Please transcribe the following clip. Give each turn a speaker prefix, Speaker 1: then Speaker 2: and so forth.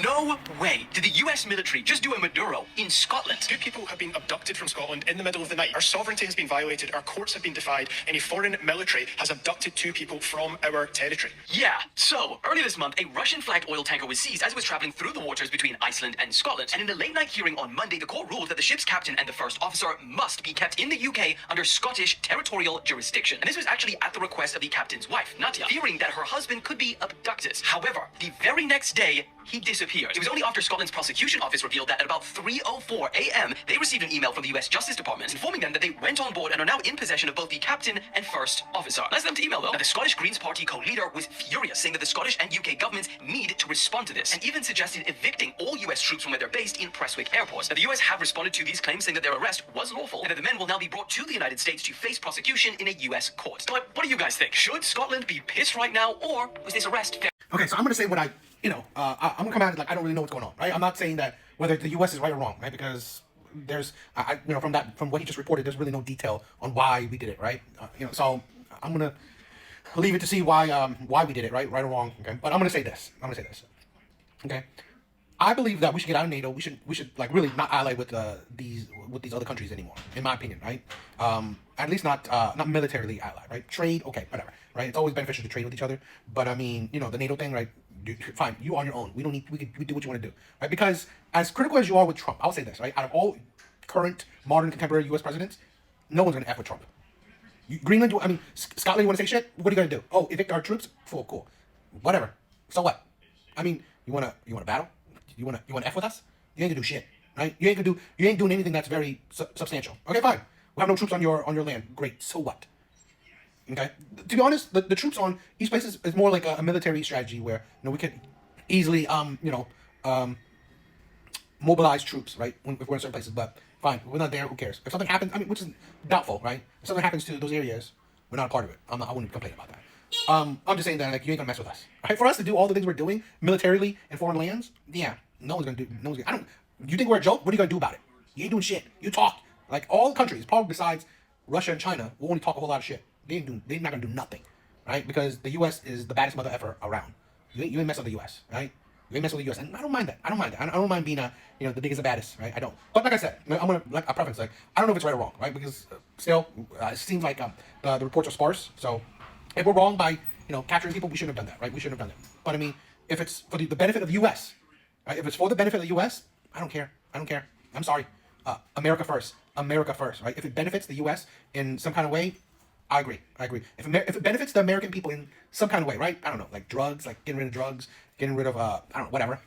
Speaker 1: No way did the US military just do a Maduro in Scotland.
Speaker 2: Two people have been abducted from Scotland in the middle of the night. Our sovereignty has been violated, our courts have been defied, and a foreign military has abducted two people from our territory.
Speaker 1: Yeah, so earlier this month, a Russian-flagged oil tanker was seized as it was traveling through the waters between Iceland and Scotland. And in a late-night hearing on Monday, the court ruled that the ship's captain and the first officer must be kept in the UK under Scottish territorial jurisdiction. And this was actually at the request of the captain's wife, Nadia, fearing that her husband could be abducted. However, the very next day, he disappeared. It was only after Scotland's prosecution office revealed that at about 3:04 a.m., they received an email from the US Justice Department informing them that they went on board and are now in possession of both the captain and first officer. Nice of them to email, though. Now, the Scottish Greens Party co-leader was furious, saying that the Scottish and UK governments need to respond to this, and even suggested evicting all US troops from where they're based in Prestwick Airport. Now, the US have responded to these claims, saying that their arrest was lawful, and that the men will now be brought to the United States to face prosecution in a US court. So, what do you guys think? Should Scotland be pissed right now, or was this arrest fair?
Speaker 3: Okay, so I'm gonna say what I'm gonna come out like I don't really know what's going on, right? I'm not saying that whether the U.S. is right or wrong, right? Because there's, from what he just reported, there's really no detail on why we did it, right? So I'm gonna leave it to see why we did it, right or wrong, okay? But I'm gonna say this, okay? I believe that we should get out of NATO. We should like really not ally with these other countries anymore, in my opinion, right? At least not militarily ally, right? Trade, okay, whatever, right? It's always beneficial to trade with each other, but I mean, the NATO thing, right? Fine, you on your own. We don't need. We do what you want to do, right? Because as critical as you are with Trump, I'll say this, right? Out of all current, modern, contemporary U.S. presidents, no one's gonna F with Trump. Greenland, Scotland, you want to say shit? What are you gonna do? Oh, evict our troops? Cool, whatever. So what? I mean, you wanna battle? You wanna F with us? You ain't gonna do shit, right? You ain't doing anything that's very substantial. Okay, fine. We have no troops on your land. Great. So what? Okay. To be honest, the troops on each place is more like a military strategy where we could easily mobilize troops, right? If we're in certain places. But fine, we're not there. Who cares? If something happens, which is doubtful, right? If something happens to those areas, we're not a part of it. I wouldn't complain about that. I'm just saying that like you ain't gonna mess with us. Right? For us to do all the things we're doing militarily in foreign lands, yeah, no one's gonna. You think we're a joke? What are you gonna do about it? You ain't doing shit. You talk like all countries, probably besides Russia and China, will only talk a whole lot of shit. They're not gonna do nothing, right? Because the U.S. is the baddest mother ever around. You ain't mess with the U.S., right? You ain't mess with the U.S. And I don't mind that. I don't mind being the biggest and baddest, right? I don't. But like I said, I'm gonna like a preference. Like I don't know if it's right or wrong, right? Because still, it seems like the reports are sparse. So if we're wrong by capturing people, we shouldn't have done that, right? We shouldn't have done that. But I mean, if it's for the benefit of the U.S., right? If it's for the benefit of the U.S., I don't care. I'm sorry. America first, right? If it benefits the U.S. in some kind of way, I agree. If it benefits the American people in some kind of way, right? I don't know, like drugs, like getting rid of drugs, getting rid of, I don't know, whatever.